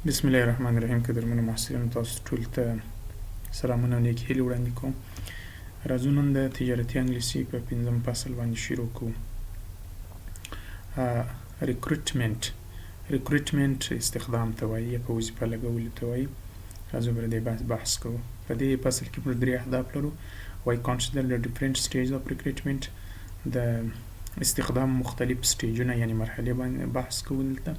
بسم الله الرحمن الرحیم. قدرمنو محصلینو، تاسو ټول ته سلامونه او نیکې هیلې وړاندې کوم. راځو نن د تجارتي انګلیسي په 5م فصل باندې شروع کوو. ریکروټمنټ استخدام ته وایي یا په وظیفه لګولو ته وایي. راځو پر دې بحث کوو. په دې فصل کې موږ 3 اهداف لرو. وایي consider the different stages of recruitment. د استخدام مختلف سټیجونه یعنی مرحلې باندې بحث کوو. دلته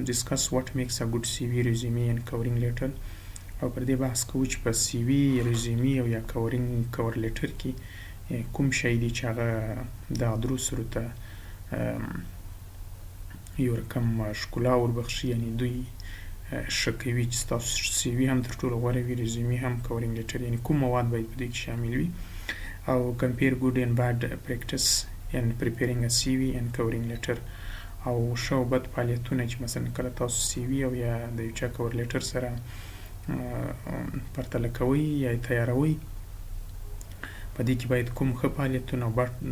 discuss what makes a good CV, resume and covering letter. او پر دې بحث کوو چې په سی وی، رزومي او یا کور لیټر کې کوم شی دی چې هغه د درو سره ته یو رقم ښکلا وربخښي، یعنی دوی ښه کوي چې ستاسو سی وی هم تر ټولو غوره وي، رزومي هم، کورینګ لیټر، یعنی کوم مواد باید په دې کې شامل وي. او compare good and bad practice in preparing a CV and covering letter. او ښه او بد فعالیتونه چې مثلا کله تاسو سی وی او یا د یو چا کور لیټر سره پرتله کوئ یا یې تیاروئ، په دې کې باید کوم ښه فعالیتونه او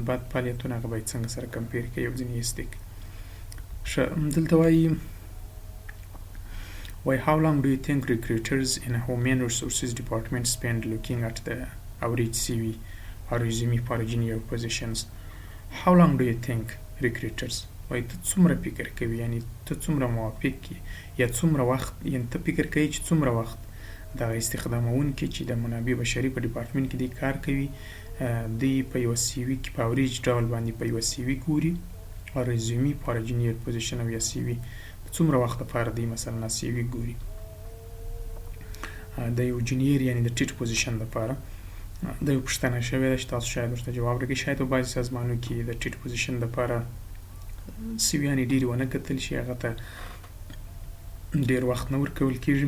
بد فعالیتونه هغه باید څنګه سره کمپیر کړئ، یو ځینې یې زده کړئ. ښه، دلته وایي how long do you think recruiters in a human resources department spend looking at the average CV or resume for junior positions? How long do you think recruiters وایي ته څومره فکر کوي، یعنی ته څومره موافق یې یا څومره وخت، یعنی ته فکر کوي چې څومره وخت دغه استخدامونکي چې د منابع بشري په ډپارټمنټ کې دی کار کوي، دوی په یوه سی وي کې په اوریج ډول باندې په یوه سی وي ګوري او رزومي فار جونیور پوزیشن او یا سی وي څومره وخت لپاره دی مثلا سی وي ګوري د یو جونیور یعنی د ټیټ پوزیشن لپاره. دا یو پوښتنه شوې ده چې تاسو شاید ورته جواب راکړئ. شاید په بعضې سازمانونو کې د ټیټ پوزیشن لپاره سی ویانې ډېرې ونه کتل شي، هغه ته ډېر وخت نه ورکول کېږي.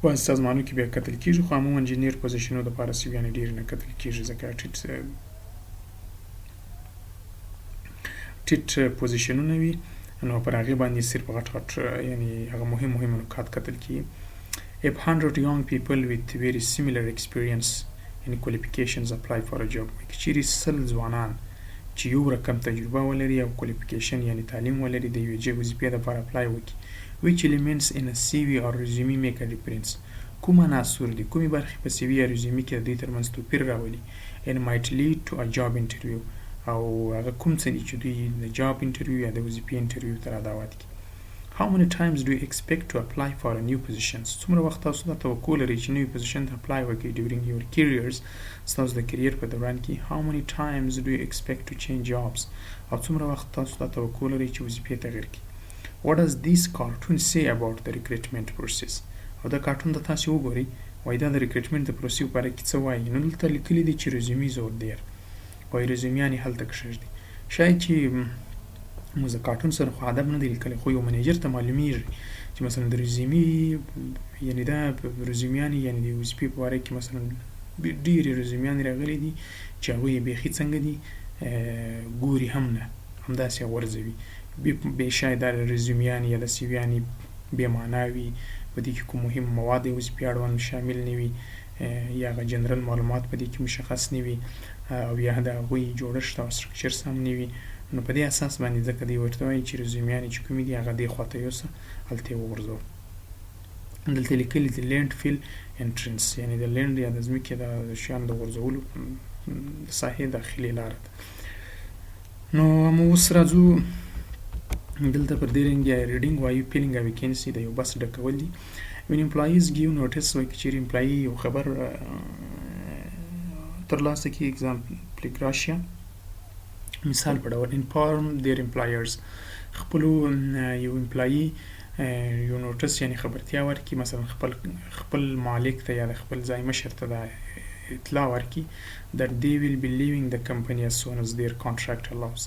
بعضې سازمانونو کې بیا کتل کېږي، خو عموما انجینیر پوزیشنونو دپاره سی ویانې ډېرې نه کتل کېږي، ځکه ټیټ پوزیشنونه وي، نو پر هغې باندې صرف غټ یعنی هغه مهم نکات کتل کېږي. If 100 young people with very similar experience and qualifications apply for a job. که چیرې 100 ځوانان چې یو رقم تجربه ولري او کوالیفیکیشن یعنی تعلیم ولري د یوې وظیفې دپاره اپلای وکړي. which elements in a CV or resume make a difference. کوم عناصر دي، کومې برخې په سی وي یا رزومي کې د دوی ترمنځ توپیر راولي and might lead to a job interview. او هغه کوم څه دي چې دوی د جاب انټرویو یا د وظیفې انټرویو ته رادعوت کړي. How many times do you expect to apply for a new position? څومره وخت تاسو دا توقع لرئ چې نوې پوزیشن ته اپلای وکړئ during your careers، ستاسو د کریر په دوران کې. How many times do you expect to change jobs? او څومره وخت تاسو دا توقع لرئ چې وظیفې تغیر کړئ. What does this cartoon say about the recruitment process? او دا کارټون ته تاسو وګورئ، وایي دا د ریکروټمنټ د پروسې په اړه کې څه وایي. نو دلته لیکلي دي چې رزومي زور دیر، وایي رزومیانې هلته کښږدي. شاید چې موږ د کارټون سره خو ادب نه دی لیکلی، خو یو منیجر ته معلومیږي چې مثلا د رزومي یعنی دا رزومیانې یعنی د وظیفې په باره کې مثلا ډېرې رزومیانې راغلي دي چې هغوی یې بیخي څنګه دي ګوري هم نه، همداسې غورځوي. بې شاید دا رزومیانې یا د سی ویانې بې معنا وي، په دې کې کوم مهم مواد د وظیفې اړوند شامل نه وي، یا هغه جنرال معلومات په دې کې مشخص نه وي، او یا د هغوی جوړښت او سټرکچر سم نه وي. نو په دې اساس باندې ځکه دوی ورته وایي چې رزومیانې چې کومې دي هغه دې خواته یوسه، هلته یې وغورځوه. دلته لیکلي دي لینډ فیل انټرنس، یعنی د لینډ یا د ځمکې د شیانو د غورځولو د ساحې داخلي لاره ده. نو موږ اوس راځو دلته پر دې رنګ یا ریډینګ وایو فیلینګ ا ویکینسي د یو بس ډکول دي. when employees give notice، وایي که چیرې امپلایي یو خبر ترلاسه کړي، اګزامپل راشیا مثال په ډول inform their employers، خپلو یو امپلایي یو نوټس یعنی خبرتیا ورکړي، مثلا خپل مالک ته یا د خپل ځای مشر ته دا اطلاع ورکړي that they will be leaving the company as soon as their contract allows،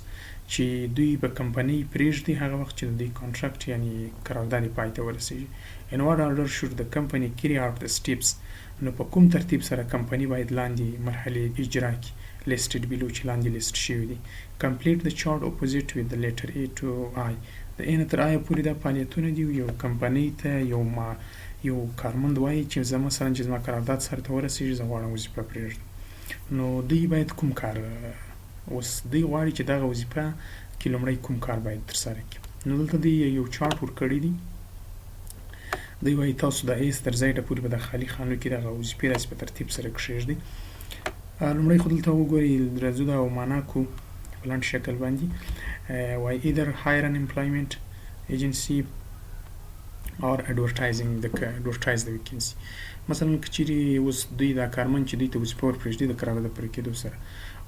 چې دوی به کمپنۍ پرېږدي هغه وخت چې د دوی کانټراکټ یعنی قرارداد یې پای ته ورسېږي. in what order should the company carry out the steps؟ نو په کوم ترتیب سره کمپنۍ باید لاندې مرحلې اجرا کړي. listed below چې لاندې لیست شوي دي. complete the chart opposite with the letter A to I، د A نه تر I پورې دا فعالیتونه دي. یو کمپنۍ ته یو کارمند وایي چې زه مثلا چې زما قرارداد سر ته ورسېږي، زه غواړم وظیفه پرېږدم. نو دوی باید کوم کار، اوس دوی غواړي چې دغه وظیفه کې لومړی کوم کار باید ترسره کړي. نو دلته دوی یو چارټ ورکړی دی. دوی وایي تاسو د ایس تر ځایه پورې به د خالي خانو کې دغه وظیفې داسې په ترتیب سره کښېږدئ. لومړی خو دلته وګورئ راځو دا معنا کو په لنډ شکل باندې. وایي either hire an employment agency or advertise the vacancy. مثلا که چیرې اوس دوی دا کارمند چې دوی ته وظیفه ورپرېږدي د کراله د پوره کېدو سره،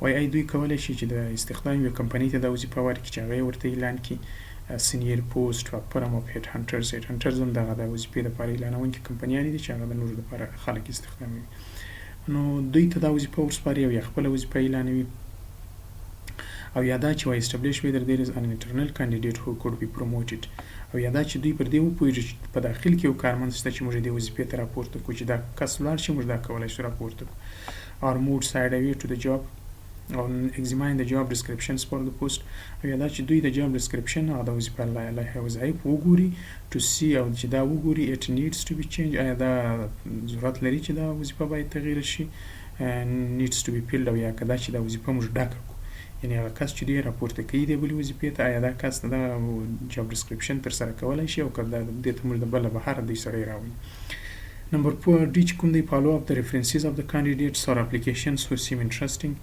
وایي ای دوی کولی شي چې د استخدام یوې کمپنۍ ته دا وظیفه ورکړي چې هغه یې ورته اعلان کړي سینیر پوسټ او فرم اف هیډ هانټرز. هیډ هانټرز هم دغه د وظیفې دپاره اعلانوونکي کمپنیانې دي چې هغه د نورو دپاره خلک استخداموي. نو دوی ته دا وظیفه ورسپاري او یا خپله وظیفه اعلانوي، او یا دا چې وایي establish whether there is an internal candidate who could be promoted، او یا دا چې دوی پر دې وپوهېږي چې په داخل کې یو کارمند شته چې موږ دې وظیفې ته راپورته کړو، چې دا کس ولاړ شي موږ دا کولی شو راپورته کړو. or move side away to the job او examine the job descriptions for the post، او یا دا چې دوی د job description او د وظیفه وظایف وګوري to see او چې دا وګوري it needs to be changed، آیا دا ضرورت لري چې دا وظیفه باید تغییر شي needs to be filled، او یا که دا چې دا وظیفه موږ ډکه کړو، یعنې هغه کس چې دوی راپورته کوي دې بلې وظیفې ته آیا دا کس د جاب ډسکرپشن ترسره کولی شي او که دې ته موږ د بله بهر دوی سړی راولي. نمبر 4 دوی چې کوم دی follow up the references of the candidates or applications who seem interesting،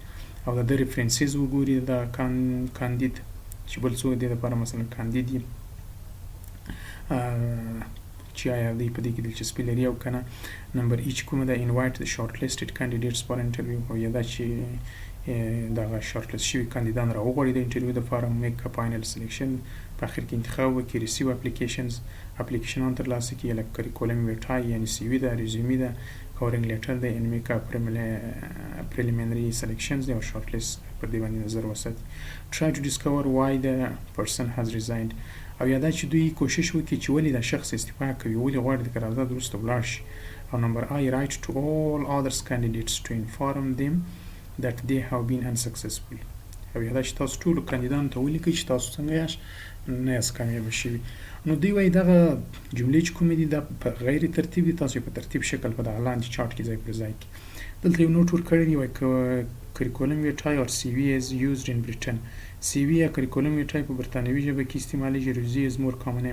او د references وګوري د کاندید چې بل څوک دې دپاره مثلا کاندید یي چې آیا دوی په دې کې دلچسپي لري او که نه. نمبر ای چې کومه ده invite the shortlisted candidates for interview، او یا دا چې دغه شارټ لیست شوي کاندیدان راوغواړي د انټرویو دپاره میک ا فاینل سلیکشن، په اخر کې انتخاب وکړي، ریسیو اپلیکیشنان ترلاسه کړي، لکه کریکولم ویټای یعنې سی وي ده، ریزیومي ده، کورینګ لیټر ده، ان میک ا پریلیمینري سلیکشنز دی او شارټ لیست پر دې باندې نظر وساتي. try to discover why the person has resigned، او یا دا چې دوی کوشش وکړي چې ولې دا شخص استعفا کوي، ولې غواړي د قرارداد وروسته ولاړ شي. او نمبر آی write to all other candidates to inform them that they have been unsuccessful، او یا دا چې تاسو ټولو کاندیدانو ته ولیکئ چې تاسو څنګه یاست، نه یاست کامیابه شوي. نو دوی وایي دغه جملې چې کومې دي دا په غیر ترتیب دي، تاسو یې په ترتیب شکل په دغه لاندې چارټ کې ځای پر ځای کړئ. دلته یو نوټ ورکړی دی، وایي curriculum vitae or CV is used in Britain. CV یا curriculum vitae په برطانوي ژبه کې استعمالیږي. resume is more common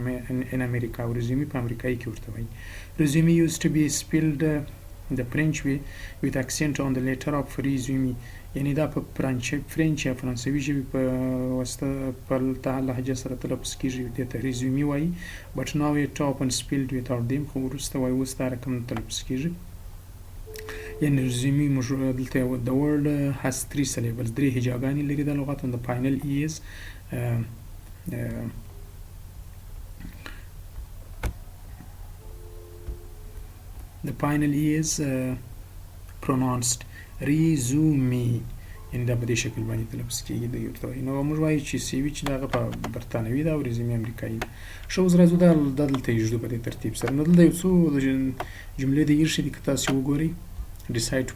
in America، او resume په امریکایي کې ورته وایي. resume used to be spelled the French way with accent on the letter of resume، یعنی دا په فرنچ یا فرانسوي ژبې په واسطه په لهجه سره تلفظ کېږي، دې ته resume وایي. but now it often spelled without them، خو وروسته وایي اوس دا رقم تلفظ کېږي. یعنې resume موږ دلته the word has 3 syllables، 3 هجاګانې لري دا لغت. the final is pronounced resume، یعنې دا په دې شکل باندې تلفظ کېږي دوی ورته وایي. نو موږ وایو چې سی وي چې دغه په برطانوي ده او ریزومې امریکایي ده. ښه اوس راځو دا دلته یې ږدو په دې ترتیب سره. نو دلته یو څو جملې د ایښې دي که تاسې وګورئ. decide to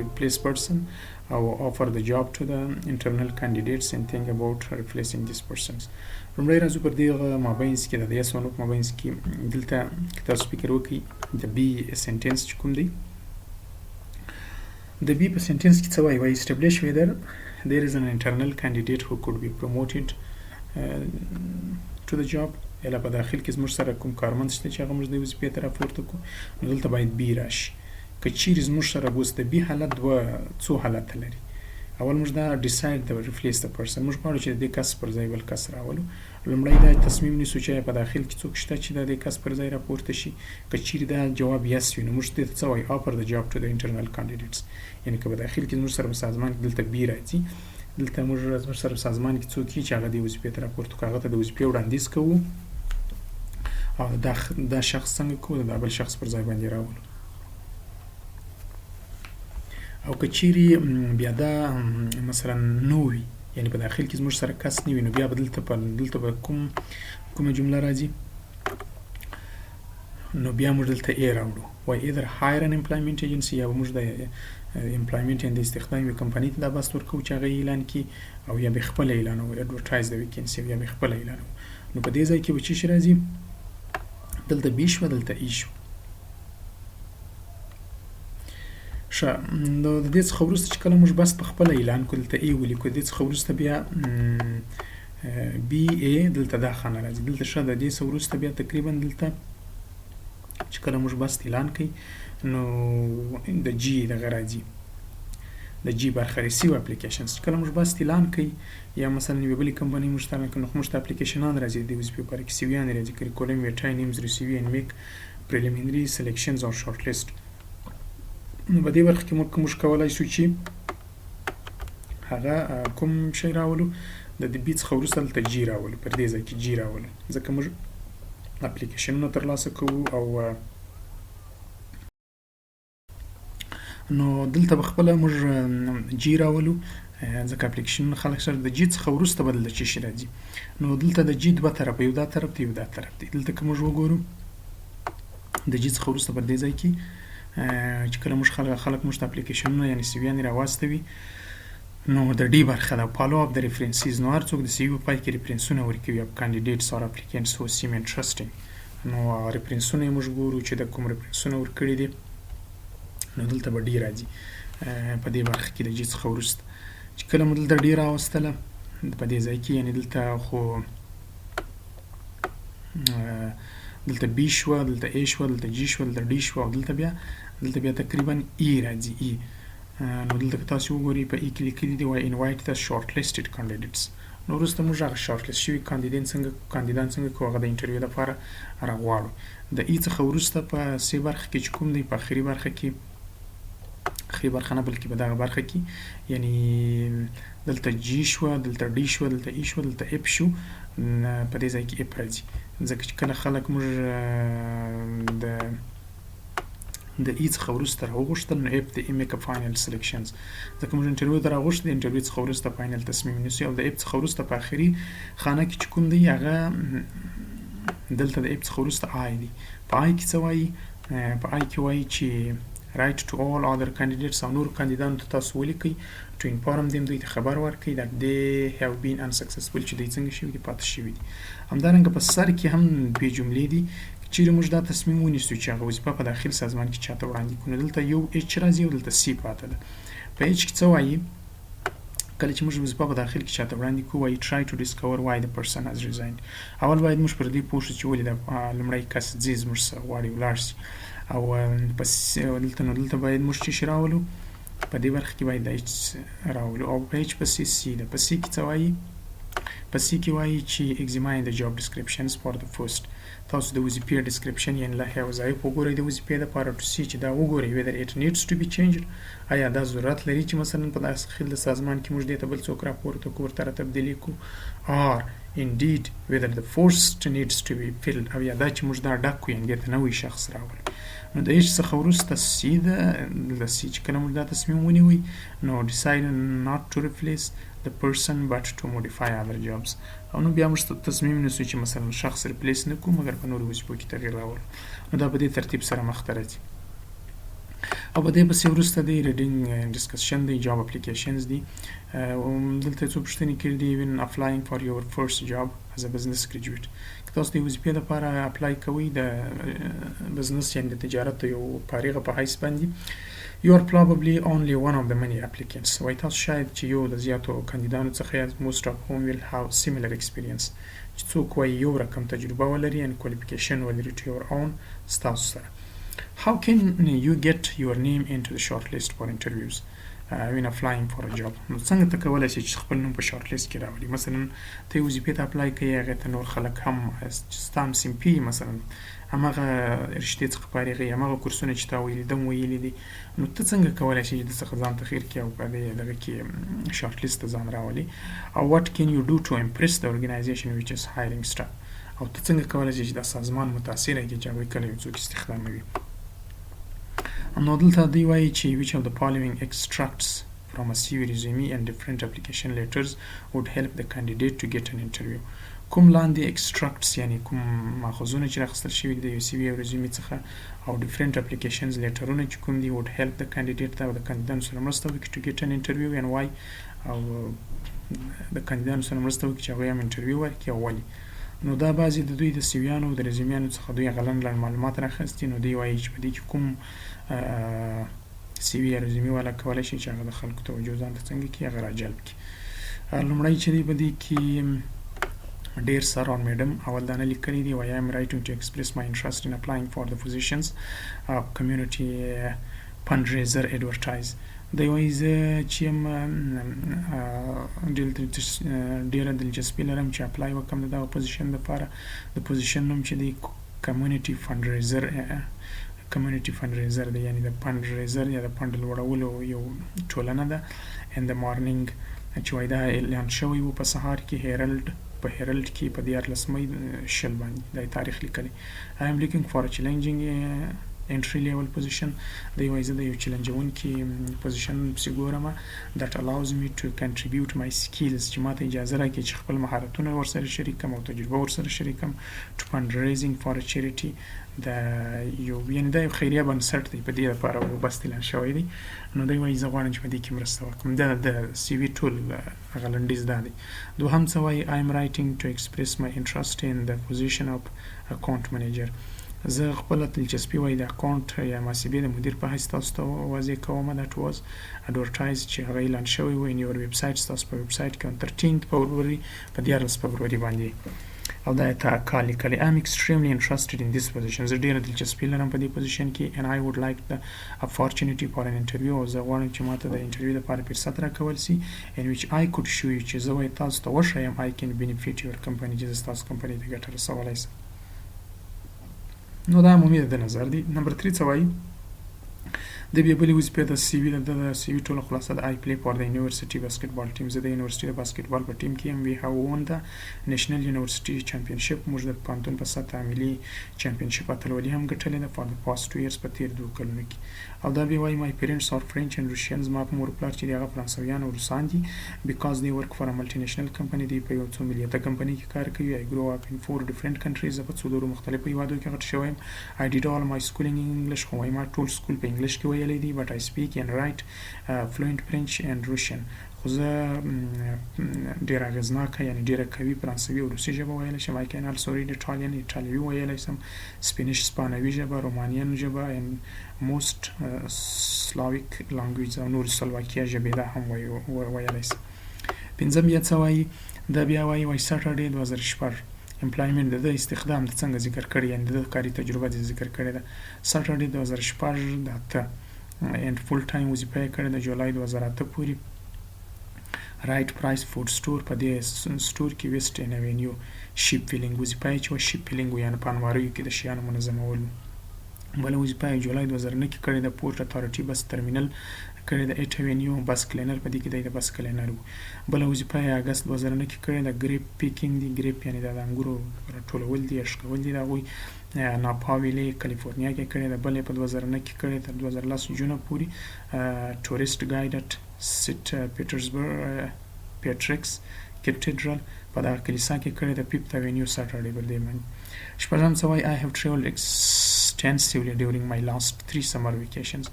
replace person او offer the job to the internal candidates and think about replacing these persons. لومړی راځو پر دغه مابینځ کې د yes or no مابینځ کې دلته که تاسو فکر وکړئ د بي سنټنس چې کوم دی، د بي په سنټنس کې څه وایي؟ وایي establish whether there is an internal candidate who could be promoted to the job، یا په داخل کې زموږ سره کوم کارمند شته چې هغه موږ د وظیفې ته راپورته کړو. نو دلته باید بي راشي. که چیرې زموږ سره اوس د بي حالت څو حالته لري. اول موږ دا decide to replace the person، موږ غواړو چې د دې کس پر ځای بل کس راولو. لومړی دا تصمیم نیسو چې په داخل کې څوک شته چې د دې کس پر ځای راپورته شي. که چیرې دا جواب yes وي نو موږ دې ته څه وایو؟ offer the job to the internal candidates، یعنې که په داخل کې زموږ سره په سازمان کې دلته بي راځي، دلته موږ زموږ سره په سازمان کې څوک چې هغه دې وظیفې ته راپورته کړو، هغه ته د وظیفې وړاندیز کوو او دا شخص څنګه کوو؟ دا بل شخص پر ځای باندې راولو. او که چیرې بیا دا مثلا نو وي، یعنې په داخل کې زموږ سره کس نه وي، نو بیا به دلته به کومه جمله راځي؟ نو بیا موږ دلته ای راوړو. وایي either hire an employment agency، یا به موږ د employment and استخدام یوې کمپنۍ ته دا بست ورکوو چې هغه اعلان کړي، او یا به خپله اعلانوو advertise the vacancy، یا به خپله اعلانوو. نو په دې ځای کې به څه شی راځي؟ دلته بي شوه، دلته ای شوه. ښه، نو د دې څخه وروسته چې کله موږ بس په خپله اعلان کړو دلته ای ولیکو، د دې څخه وروسته بیا بی ای دلته دا خانه راځي. دلته ښه د دې څه وروسته بیا تقریبا دلته چې کله موږ بست اعلان کوي نو د جی دغه راځي، د جی برخه ریسیو اپلیکیشنز. کله موږ بست اعلان کوي یا مثلا یوې بلې کمپنۍ موږ ته نو موږ ته اپلیکیشنان راځي د وظیفې لپاره کې سیویان راځي، کریکولم ویټای نیمز ریسیوي ان میک پریلیمینری سلیکشنز او شارټ لیست. نو په دې برخه کې موږ کولای شو چې هغه کوم شی راولو، د دې بي څخه وروسته دلته جی راولو، پر دې ځای کې جی راولو ځکه موږ اپلیکیشنونه ترلاسه کوو. او نو دلته به خپله موږ جی راولو ځکه اپلیکیشنونه خلک سره د جی څخه وروسته به دلته څه شي راځي. نو دلته د جی دوه طرفه، یو دا طرف دی یو دا طرف دی. دلته که موږ وګورو د جی څخه وروسته پر دې ځای کې چې کله موږ خلک موږ ته اپلیکیشنونه یعنې سیویانې راواستوي نو د ډي برخه ده فالو اپ د ریفرنسز. نو هر څوک د سی وي په پای کې ریفرنسونه ورکوي اپ کاندیډیټس اور اپلیکینټس هو سیم انټرسټینګ. نو ریفرنسونه یې موږ ګورو چې د کوم ریفرنسونه ورکړي دي نو دلته به ډي راځي په دې برخه کې د جي څخه وروسته. چې کله مو دلته ډي راوستله په دې ځای کې یعنې دلته خو دلته بي شوه، دلته اي شوه، دلته جي شوه، دلته ډي شوه او دلته بیا تقریبا ای راځي ای. نو دلته که تاسو وګورئ په ای کې لیکلي دي وای انوایټ د شارټ لیسټډ کاندیډیټس. نو وروسته موږ هغه شارټ لیست شوي کاندیدان څنګه کوو، هغه د انټرویو لپاره راغواړو. د ای څخه وروسته په سی برخه کې چې کوم دی په آخري برخه کې، آخري برخه نه بلکې په دغه برخه کې یعنی دلته جی شوه، دلته ډي شوه، دلته ای شوه، دلته اف شو، په دې ځای کې اف راځي ځکه چې کله خلک موږ د ای څخه وروسته راوغوښتل نو اف د ای میک فاینل سلیکشنز ځکه موږ انټرویو ته راغوښتل، انټرویو څخه وروسته فاینل تصمیم نیسو. او د اف څخه وروسته په آخري خانه کې چې کوم دی هغه دلته د اف څخه وروسته آی دی. په آی کې څه وایي؟ په آی کې وایي چې write to all other candidates او نور کاندیدانو ته تاسو ولیکئ to inform them دوی ته خبر ورکړئ that they have been unsuccessful چې دوی څنګه شوي دي پاتې شوي دي. همدارنګه په سر کې هم دوې جملې دي چیرې موږ دا تصمیم ونیسو چې هغه وظیفه په داخل سازمان کې چاته وړاندې کړو. دلته یو اچ راځي او دلته سی پاته ده. په اچ کې څه وایي؟ کله چې موږ وظیفه په داخل کې چاته وړاندې کوو وایي try to discover why the person has resigned. اول باید موږ پر دې پوه شو چې ولې د لومړی کس ځي زموږ څخه غواړي ولاړ شي. او دلته باید موږ چې راولو په دې برخه کې باید د اچ راولو او په اچ پسې سی ده. په سی کې څه وایي؟ په سی کې وایي چې examine the job descriptions for the first. تاسو د وظیفې ډسکرپشن یعنې لایحه وظایف وګورئ د وظیفې دپاره to see چې دا وګورئ whether it needs to be changed. آیا دا ضرورت لري چې مثلا په داخل د سازمان کې موږ دې ته بل څوک راپورته کړو ورته تبدیلي کړو or indeed whether the post needs to be filled او یا دا چې موږ دا ډک کړو یعنې دې ته نوی شخص راولو. نو د اچ څخه وروسته سی ده. د سی چې کله موږ دا تصمیم ونیوئ نو decide not to replace the person but to modify other jobs. او نو بیا موږ تصمیم نیسو چې مثلا شخص ریپلیس نه کړو مګر په نورو وظیفو کې تغییر راولو. نو دا په دې ترتیب سره مخته راځي. او په دې پسې وروسته دی ریډینګ ډسکشن دی، جاب اپلیکیشنز دی. دلته څو پوښتنې کړي دي when applying for your first job as a business graduate. که تاسو د وظیفې لپاره اپلای کوئ د بزنس یعنې د تجارت یو فارغه په حیث باندې you are probably only one of the many applicants. وایي تاسو شاید چې یو د زیاتو کاندیدانو څخه یاست. most of whom will have similar experience. چې څوک وایي یو رقم تجربه ولري and qualification ولري to your own ستاسو سره. How can you get your name into the short list for interviews when applying for a job؟ نو څنګه ته کولی شې چې خپل نوم په شارټ لیست کې راولي؟ مثلا ته یو وظیفې ته اپلای کوې هغې ته نور خلک هم ستا همسیم پي مثلا هماغه رشتې څخه فارغ یې، هماغه کورسونه چې تا ویلي ده ویلي دي، نو ته څنګه کولی شې چې د څخه ځان تخیر کړې او په دغه کې شارټ لیست ته ځان راولي؟ او what can you do to impress the organization which is hiring staff؟ او ته څنګه کولی شې چې دا سازمان متاثره کړي چې هغوی کله یو څوک استخداموي؟ نو دلته دوی وایي چې which of the following extracts from a CV resume and different application letters would help the candidate to get an interview؟ کوم لاندې extracts یعنی کوم ماخذونه چې راخیستل شوي د یو CV او resume څخه او different applications letterونه چې کوم دي would help the candidate او د کاندیدانو سره مرسته وکړي to get an interview and why؟ او د کاندیدانو سره مرسته وکړي چې هغوی هم انټرویو ورکړي او ولې؟ نو دا بعضې د دوی د سیویانو او د رزومیانو څخه دوی هغه لنډ معلومات راخیستي. نو دوی وایي چې په دې کې کوم سی وي یا رزومي والا کولی شي چې هغه د خلکو توجه ځان ته څنګه کړي، هغه راجلب کړي. لومړی چې دی په دې کې Dear sir or madam, اول دا نه لیکلی دی I am writing to express my interest in applying for the positions community fundraiser advertise. دی وایي زه چې یم ډېره دلچسپي لرم چې اپلای وکړم د دغه پوزیشن دپاره. د پوزیشن نوم چې دی کمیونټي فنډریزر دی، یعنې د فنډریزر یا د فنډ لوړولو یو ټولنه ده. ان د مارنینګ چې وایي دا اعلان شوی و په سهار کې په هیرلډ کې په 14 مۍ 20 باندې دا تاریخ لیکلی. I am looking for a challenging entry level position. دی وایي زه د یو چلنجونکي پوزیشن پسې ګورم that allows me to contribute my skills چې ماته اجازه راکړي چې خپل مهارتونه ورسره شریک کړم او تجربه ورسره شریک کړم. to fundraising for a charity یعنې دا یو خیریه بنسټ دی، په دې لپاره بس اعلان شوی دی. نو دی وایي زه غواړم چې په دې کې مرسته وکړم. دا د سی وي ټول هغه لنډیز دا دی. دوهم څه وایي I am writing to express my interest in the position of account manager. زه خپل دلچسپي وایي د اکاونټ یا محاسبې د مدیر په حیث تاسو ته واضح کوم. that was advertised چې هغه اعلان شوی و in your website، ستاسو په ویبسایټ کې on 13 فبروري په 14 فبروري باندې. او دا یې کال لیکلی. I am extremely interested in this position. زه ډېره دلچسپي لرم په دې پوزیشن کې. and I would like the opportunity for an interview. او زه غواړم چې ماته د انټرویو لپاره فرصت راکول سي in which I could show you چې زه وایي تاسو ته وښیم I can benefit your company چې زه ستاسو کمپنۍ ته ګټه رسولی سم. نو دا عمومي د نظر دی. نمبر 3 څه وایي د بیا بلې وظیفې د سی وي د سی وي ټوله خلاصه د I play for the university basketball team. زه د یونیورسټي د باسکټبال په ټیم کې یم. we have won the national university championship. موږ د پوهنتون په سطحه ملي چمپionship اتلولي هم ګټلې ده for the past 2 years په تېر 2 کلونو کې. او دا بیا وایي my parents are French and Russian. زما په مور پلار چې دی هغه فرانسویان او روسان دي. because they work for a multinational company. دوی په یو څو ملیته کمپنۍ کې کار کوي. I grew up in 4 different countries. زه په څلورو مختلفو هیوادو کې غټ شوی یم. I did all my schooling in English. خو ما ټول سکول په انګلیش کې ویلی دی. but I speak and write fluent French and Russian. خو زه ډېره اغېزناکه یعنې ډېره قوي فرانسوي او روسي ژبه ویلی شم. I can also read Italian ایټالوي ویلی شم، سپینش سپانوي ژبه، رومانیان ژبه and most Slavic language او نور سلواکیا ژبې دا هم ویلی شم. پنځم بیا څه وایي دا بیا وایي سټرډې 2006 امپلایمنټ د استخدام د څنګه ذکر کړی یعنې د کاري تجربه د ذکر کړې ده. سټرډې 2006 د 8 and فول ټایم وظیفه یې کړې د جولای 2008 پورې. رایټ پرایس فوډ سټور په دې سټور کې ویسټ ان اوینیو شیپ فیلینګ وظیفه یې چې وه شیپ فیلینګ و یعنې په انواریو کې د شیانو منظمول. بله وظیفه یې جولای 2009 کې کړې د پورټ اتارټي بس ترمینل کړې د 8 اوینیو بس کلینر په دې کې د بس کلینر و. بله وظیفه یې اګست 2009 کې کړې د ګریپ پیکینګ دی. ګریپ یعنې د انګورو راټولول دي یا شکول دي د هغوی. ناپا ویلې کالیفورنیا کې کړې ده. بل یې په 2009 کې کړې تر 2010 جونه پورې. ټوریسټ ګایډ اټ سیټ پیټرزبرګ پیټریکس کیتیډرل په دغه کلیسا کې کړې ده 5 اوینیو سټرډې پر دې باندې. شپږم څه وایي I have traveled extensively during my last 3 summer vacations.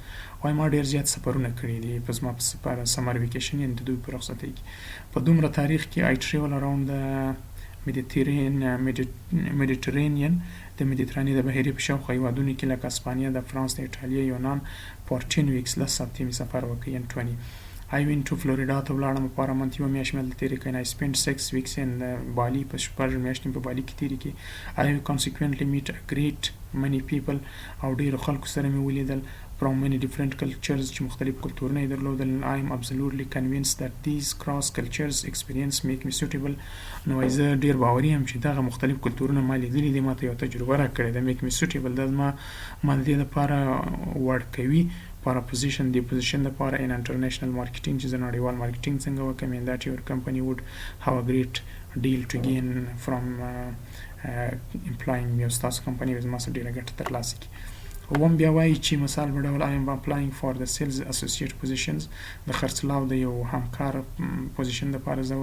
وایي ما ډېر زیات سفرونه کړي دي په زما په سمر ویکیشن یعنې د دوی په رخصتۍ کې. په دومره تاریخ کې I travel around the Mediterranean د مدیترانې د بحیرې په شاوخوا هیوادونو کې لکه اسپانیا، د فرانس، د ایټالیا، یونان for 10 weeks 10 هفتې مې سفر وکړی and 20. I went to Florida ته ولاړم په پارامنت یوه میاشت مې هلته تېرې کړې. I spent 6 weeks in Bali په 6 میاشتې په بالي کې تېرې کړې. I consequently met a great many people او ډېرو خلکو سره مې ولیدل from many different cultures چې مختلف کلتورونه یې درلودل. I am absolutely convinced that these cross cultures experience make me suitable. نو وایي زه ډېر باوري یم چې دغه مختلف کلتورونه ما لیدلي دي، ما ته یوه تجربه راکړې ده. make me suitable دا ما د دې لپاره وړ کوي for a position د پوزیشن لپاره in international marketing چې زه نړیوال مارکیټینګ څنګه وکړم and that your company would have a great deal to gain from employing me. ستاسو کمپنۍ به زما څخه ډېره ګټه ترلاسه کړي. اووم بیا وایي چې مثال په ډول I am applying for the sales associate positions. د خرڅلاو د یو همکار پوزیشن لپاره زه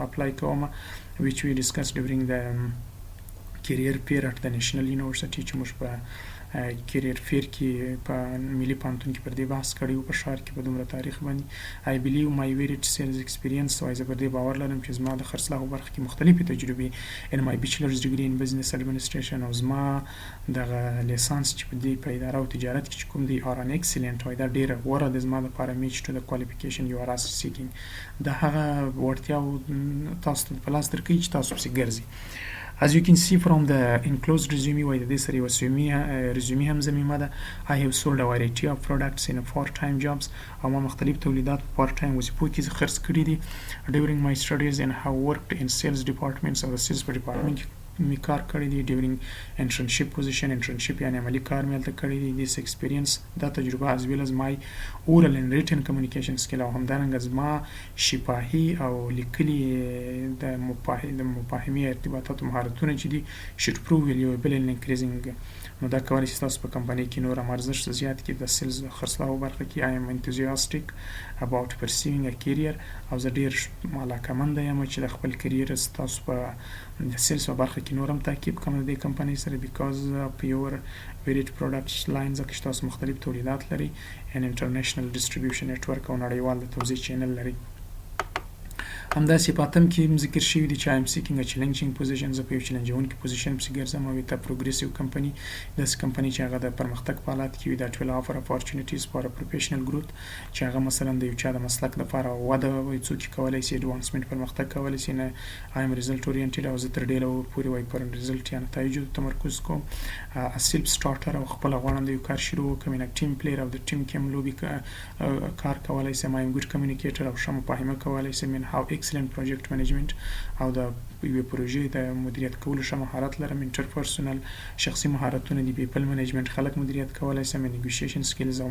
اپلای کوم which we discussed during the career fair at the national university چې موږ په کیریر فیر کې په ملي پوهنتون کې پر دې بحث کړی و په ښار کې په دومره تاریخ باندې. I believe my varied sales experience وایي زه پر دې باور لرم چې زما د خرڅلاو برخه کې مختلفې تجربې in my bachelor's degree in business administration او زما دغه لیسانس چې په دې په اداره او تجارت کې چې کوم دی are an excellent وایي دا ډېره غوره د زما لپاره match to the qualification you are seeking. دا هغه وړتیاو تاسو ته په لاس درکوي چې تاسو پسې ګرځئ. As you can see from the enclosed resume وایي د دې سره یوه resume هم ضمیمه ده. I have sold a variety of products in part-time jobs او ما مختلف تولیدات په part-time وظیفو کې خرڅ کړي دي. During my studies and have worked in sales departments او د sales په department کې می کار کړی دی. during internship position internship یعنی عملی کار مې هلته کړی دی. this experience دا تجربه as well as my oral and written communication skill او همدارنګه زما شفاهي او لیکلي د مفاهمې ارتباطاتو مهارتونه چې دي should prove valuable and increasing. نو دا کولی شي تاسو په کمپنۍ کې نور هم ارزښت زیات کړي. د سیلز خرڅلاو برخه کې I am enthusiastic about pursuing a career او زه ډېر علاقه‌منده یم چې د خپل کرییر تاسو په د سیلز په برخه کې نور هم تعقیب کوم د دې کمپنۍ سره because of your varied product lines ځکه چې تاسو مختلف تولیدات لري and international distribution network او نړیوال د توزیع چینل لري. همداسې په اتم کې هم ذکر شوي دي چې I am seeking a challenging position. زه په یو چلنجونکي پوزیشن پسې ګرځم او ته پروګریسیو کمپنۍ داسې کمپنۍ چې هغه د پرمختګ په حالات کې وي that will offer opportunities for a professional growth چې هغه مثلا د یو چا د مسلک لپاره وده وایي څوک چې کولی شي advancement پرمختګ کولی شي. نه I am result oriented او زه تر ډېره پورې وایي پر رزلټ یا نتایجو تمرکز کوم. a self starter او خپله غواړم د یو کار شروع وکړم. a team player او د ټیم کې هم لوبې کار کولی شم. I am good communicator او ښه مفاهمه کولی شم. and have excellent project management او د یوې پروژې د مدیریت کولو ښه مهارت لرم. interpersonal شخصي مهارتونه دي. people management خلک مدیریت کولی شم. negotiation skills او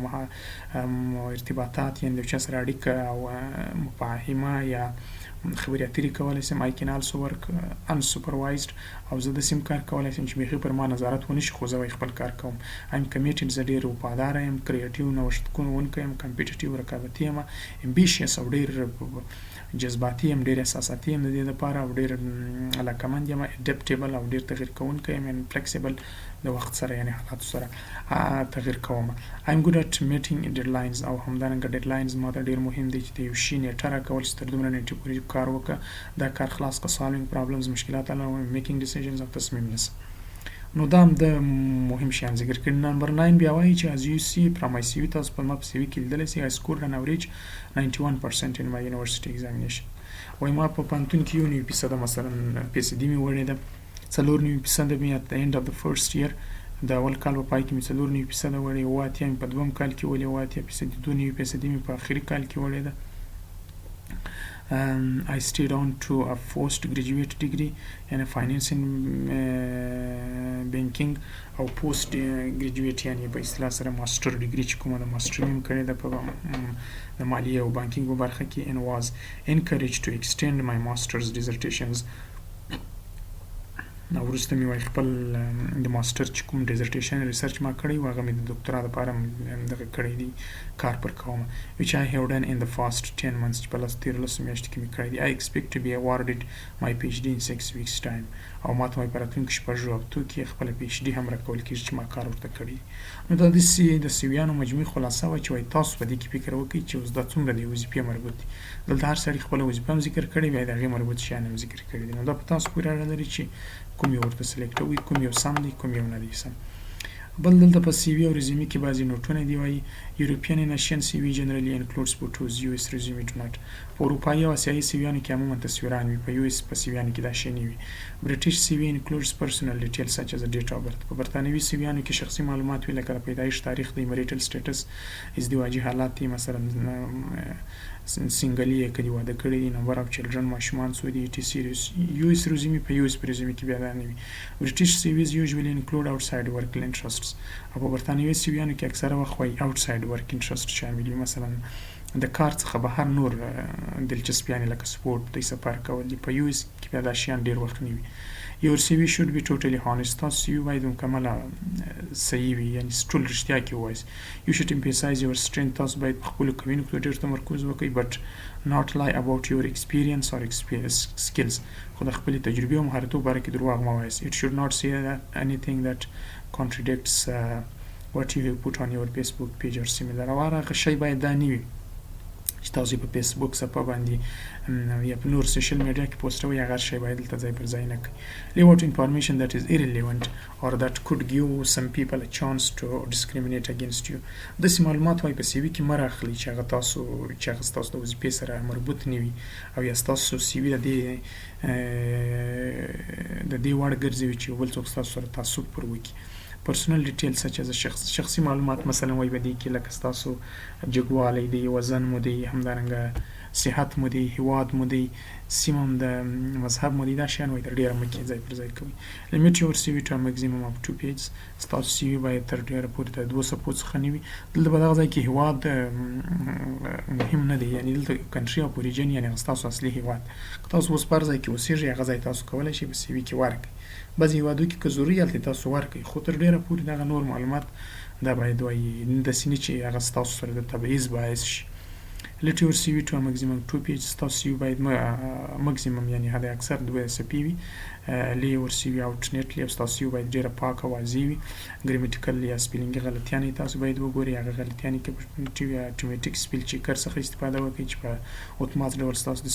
ارتباطات یعنې د یو چا سره اړیکه او مفاهمه یا خبرې اترې کولی شم. I can also work unsupervised او زه داسې هم کار کولی شم چې بیخي پر ما نظارت ونه شي خو زه خپل کار کوم. I'm committed زه ډېر وفاداره یم. creative نوښت کوونکی یم. competitive رقابتي یم. ambitious او ډېر جذباتي یم. ډېر احساساتي یم د دې لپاره او ډېر علاقه‌مند یم. adaptable او ډېر تغیر کوونکی یم. and flexible د وخت سره یعنې حالاتو سره تغیر کوم. I'm good at meeting deadlines او همدارنګه deadlines ما ته ډېر مهم دی چې د یو شي نیټه راکول چې تر دومره نیټې پورې کار وکړه دا کار خلاص کړه. solving problems مشکلات حل او making decisions او تصمیم نیسه. نو دا هم د مهم شیان ذکر کړي. نمبر 9 بیا وایي چې as you see from my CV تاسو په ما په CV کې لیدلی سئ I scored an average 91% in my university examination. وایي ما په پوهنتون کې 90% مثلا پیسدي مې وړې ده. 94% مې at the end of the first year د اول کال په پای کې مې 94% وړې. 80 مې په دوم کال کې ولې 80% 92% مې په آخري کال کې وړې ده. I stayed on to a postgraduate degree in finance and banking او post graduate یعنی په اصطلاح سره ماستر ډیګري چې کومه د ماستر مې کړې ده په د مالیې او بانکینګ په برخه کې and was encouraged to extend my master's dissertations. نو وروسته مې وایي خپل د ماستر چې کوم ډیزرټیشن ریسرچ ما کړی و هغه مې د دکتورا دپاره دغه کړی دی کار پر کوم which I have done in the past 10 months چې په 13 میاشتو کې مې کړی دی. I expect to be awarded my PhD in 6 weeks time او ما ته وایي په راتلونکي شپږو هفتو کې خپله PhD هم راکول کېږي چې ما کار ورته کړی. نو دا د سیویانو مجموعي خلاصه وه چې وایي تاسو په دې کې فکر وکړئ چې اوس دا څومره د وظیفې مربوط دي. دلته هر سړي خپله وظیفه هم ذکر کړې بیا د هغې مربوط شیان هم ذکر کړي دي. نو دا په تاسو پورې اړه لري چې کوم یو ورته سلیکټوئ کوم یو سم دی کوم یو نه دی سم. بل دلته په سی وي او ریزیومي کې بعضې نوټونه دي. وایي یوروپین ان ایشین سی وي جنرالي انکلوډز فوټوز یو اس ریزیومي ډو ناټ. په اروپایي او اسیایي سی ویانو کې عموما تصویران وي. په یو اس په سی ویانو کې دا شی نه وي. برټیش سی وي انکلوډز پرسنل ډیټیل سچ از ډیټ اف برث. په برتانوي سی ویانو کې شخصي معلومات وي لکه د پیدایش تاریخ دی میریټل سټیټس ازدواجي حالات دي مثلا سنګلي کدي واده کړی دي نمبر اف چلډرن ماشومان څو دي ټي سیریس. یو اس ریزیومي په یو اس په ریزیومي کې بیا دا نه وي. برټیش سی ویز یوزولي انکلوډ آوټساید ورک انټرسټس او په برتانوي سی ویانو کې اکثره وخت وایي آوټساید ورک انټرسټ شامل وي مثلا د کار څخه بهر نور دلچسپیانې لکه سپورټ د سفر کول دي. په یو اس کې بیا دا شیان ډېر وخت نه وي. Your CV should be totally honest. تاسو CV باید مکمله صحیح وي یعنې ټول رښتیا کې ووایاست. You should emphasize your strength. تاسو باید په خپلو قوینو کې ډېر تمرکز وکړئ but not lie about your experience or skills. خو د خپلې تجربې او مهارتو باره کې دروغ مه وایاست. It should not say that anything that contradicts what you have put on your Facebook page or similar. او هغه شی باید دا نه وي چې تاسو په فیسبوک صفحه باندې یا په نور سوشل میډیا کې پوسټوي، هغه شی باید دلته ځای پر ځای نه کړئ. Leave out information that is irrelevant or that could give some people a chance to discriminate against you. داسې معلومات وایي په سی وي کې مه راخلئ چې هغه ستاسو د وظیفې سره مربوط نه وي او یا ستاسو سی وي د دې وړ ګرځوي چې یو بل څوک ستاسو سره تعصب پر وکړي. Personal details such as شخصي معلومات مثلا وایي په دې کې لکه ستاسو جګوالی دی، وزن مو دی، همدارنګه صحت مو دی، هیواد مو دی، سیمه هم د مذهب مو دی، دا شیان وایي تر ډېره مه کې ځای پر ځای کوئ. Limit your CV to a maximum of 2 pages. ستاسو CV باید تر ډېره پورې د 2 صفحو څخه نه وي. دلته په دغه ځای کې هیواد مهم نه دی، یعنی دلته country of origin یعنی ستاسو اصلي هیواد. که تاسو اوس پر ځای کې اوسېږئ هغه ځای تاسو کولی شئ په CV کې ورکړئ. بعضې هیوادو کې که ضروري هلته تاسو ورکړئ، خو تر ډېره پورې دغه نور معلومات دا باید وایي داسې نه چې هغه ستاسو سره د تبعیض باعث شي. Let your CV to a maximum 2 pages. ستاسو CV باید مکسیمم یعنی حد اکثر 2 صفحې وي. Lay your CV out neatly. او ستاسو CV باید ډېره پاکه واضح وي. Grammatical یا سپیلنګي غلطیانې تاسو باید وګورئ، هغه غلطیانې کې اتوماتیک سپیل چیکر څخه استفاده وکړئ چې په اتومات ډول ستاسو د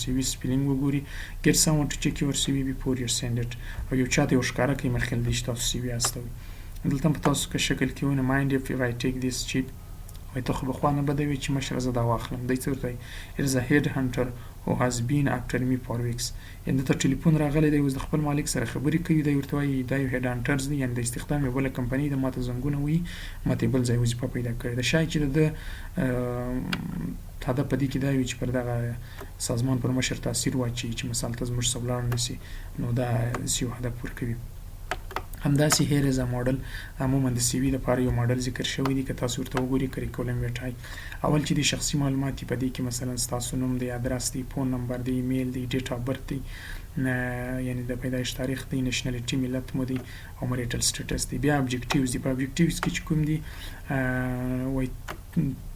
CV سپیلنګ وګوري. Get someone to check your CV before you send it. او یو چاته یو ښکاره کړئ مخکې له دې چې تاسو CV استوئ. دلته په تاسو که شکل کې ونه mind if I take this cheap. وایي ته خو به خوا نه بده وي چې مشره زه دا واخلم. دی څه ورته وایي It is a head hunter who has been after me for weeks. یعنې دته ټلیفون راغلی دی، اوس د خپل مالک سره خبرې کوي، دی ورته وایي دا یو هیډ هانټرز دی، یعنې د استخدام یو بله کمپنۍ ده، ما ته زنګونه وهي، ما ته یې بل ځای وظیفه پیدا کړې ده. شاید چې د ده هدف په دې کې دا وي چې پر دغه سازمان پر مشر تاثیر واچوي چې مثال ته زموږ څه ولاړ نه شي، نو دا داسې یو هدف ورکوي. همداسې هیر از ماډل عموما د سی وي لپاره یو ماډل ذکر شوی دی. که تاسو ورته وګورئ کریکولم ویټای اول چې د شخصي معلومات په دې کې مثلا ستاسو نوم دی، ادرس دی، فون نمبر دی، ایمیل دی، ډیټ اف برث دی، یعنی د پیدایش تاریخ دی، نېشنلټي ملت مو دی او مریټل سټیټس دی. بیا ابجکټیوز دی، په ابجکټیوز کې چې کوم دی وایي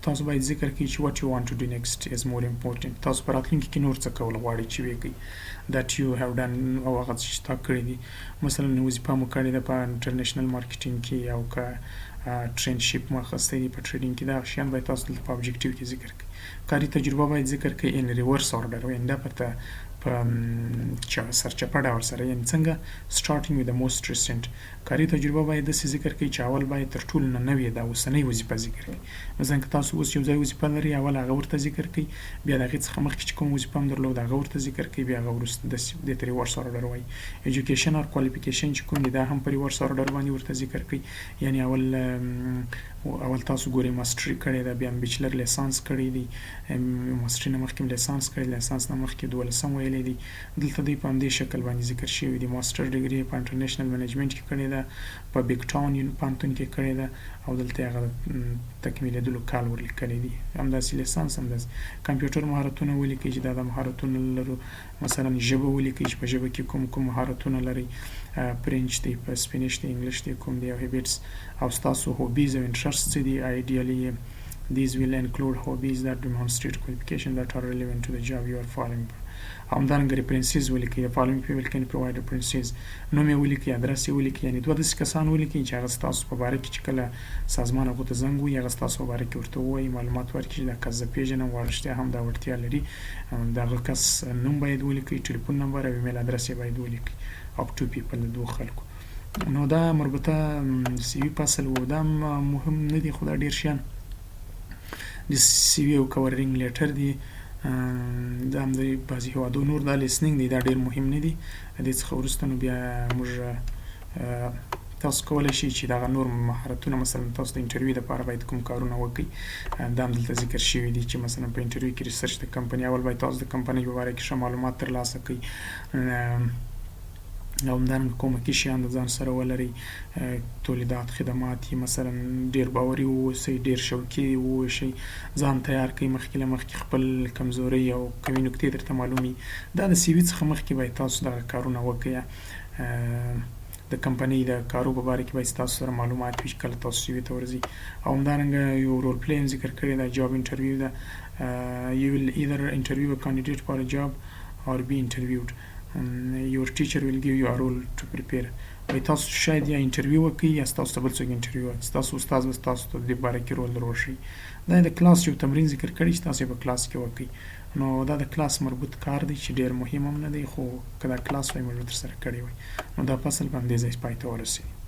تاسو باید ذکر کړئ چې what you want to do next is more important. تاسو په راتلونکي کې نور څه کول غواړئ چې وکړئ that you have done او هغه چې تا کړي دي. مثلا وظیفه مو کړې ده په انټرنیشنل مارکیټینګ کې او که ټرینډشپ مو اخیستی دی په ټریډینګ کې، دغه شیان باید تاسو دلته په ابجکټیو کې ذکر کړئ. کاري تجربه باید ذکر کړئ ان ریورس order، یعنې دا په سرچپه ډول سره، یعنې څنګه starting with the most recent. کاري تجربه باید داسې ذکر کړئ چې اول باید تر ټولو نه نوې دا اوسنۍ وظیفه ذکر کړئ. مثلا که تاسو اوس یو ځای وظیفه لرئ، اول هغه ورته ذکر کړئ، بیا د هغې څخه مخکې چې کوم وظیفه هم درلود هغه ورته ذکر کړئ، بیا هغه وروسته دې ته ریورس order وایي. ایجوکیشن او کوالیفیکیشن چې کوم دی دا هم په ریورس order باندې ورته ذکر کړئ، یعنې اول تاسو ګورئ ماسټري کړې ده، بیا بیچلر لیسانس کړی دی، ماسټري نه مخکې لیسانس کړی، لیسانس نه مخکې 12 ویلی دی. دلته دوی په همدې شکل باندې ذکر شوي دي. ماسټر ډیګري په انټرنیشنل مینجمنټ کې کړې ده، په بیګ ټاون پوهنتون کې کړې ده او دلته هغه تکمیلېدلو کال ورلیکلی دی. همداسې لیسانس، همداسې کمپیوټر مهارتونه ولیکئ چې دا د مهارتونه لرو. مثلا ژبه ولیکئ چې په ژبه کې کوم مهارتونه لرئ، فرنچ دی، په سپینش دی، انګلیش دی، کوم دی، او هیبټس او ستاسو هوبیز او انټرسټس څه دي. آیډیالي these will include hobbies that demonstrate qualifications that are relevant to the job you are following. همدارنګه ریفرنسز ولیکئ. the following people can provide references. نوم یې ولیکئ، ادرس یې ولیکئ، یعنې دوه داسې کسان ولیکئ چې هغه ستاسو په باره کې چې کله سازمان هغو ته زنګ ووهي هغه ستاسو په باره کې ورته ووایي، معلومات ورکړي چې دا کس زه پېژنم او رښتیا هم دا وړتیا لري. د هغه کس نوم باید ولیکئ، ټلیفون نمبر او ایمیل ادرس یې باید ولیکئ. up to people د دوه خلکو. نو دا مربوطه سی وي فصل و، دا مهم نه دي خو دا ډېر شیان د سی وي او کورینګ لیټر دی. دا هم د بعضې هېوادو نور دا لیسنینګ دی، دا ډېر مهم نه دي. دې څخه وروسته نو بیا موږ تاسو کولی شئ چې دغه نور مهارتونه مثلا تاسو د انټرویو دپاره باید کوم کارونه وکړئ، دا هم دلته ذکر شوي دي چې مثلا په انټرویو کې ریسرچ د کمپنۍ، اول باید تاسو د کمپنۍ په باره کې ښه معلومات ترلاسه کړئ او همدارنګه کومکي شیان د ځان سره ولرئ، تولیدات، خدمات یې مثلا ډېر باوري واوسئ، ډېر شوقي واوسئ، ځان تیار کړئ مخکې له مخکې، خپل کمزورۍ او قوي نکتې درته معلومي. دا د سی وي څخه مخکې باید تاسو دغه کارونه وکړئ. د کمپنۍ د کارو په باره کې باید ستاسو سره معلومات وي چې کله تاسو سی وي ته ورځئ. او همدارنګه یو رول پلی هم ذکر کړی ده، جاب انټرویو ده. you will either interview a candidate for a job or be interviewed. your teacher will give you a role to prepare. وایي تاسو شاید یا انټرویو وکړئ یا ستاسو ته بل څوک انټرویو وکړي، ستاسو استاد به ستاسو ته د دې باره کې رول در وښیي. دا د کلاس یو تمرین ذکر کړی چې تاسو یې په کلاس کې وکړئ. نو دا د کلاس مربوط کار دی چې ډېر مهم هم نه دی، خو که دا کلاس وای موږ به ترسره کړی وای. نو دا فصل په همدې ځای پای ته ورسېږي.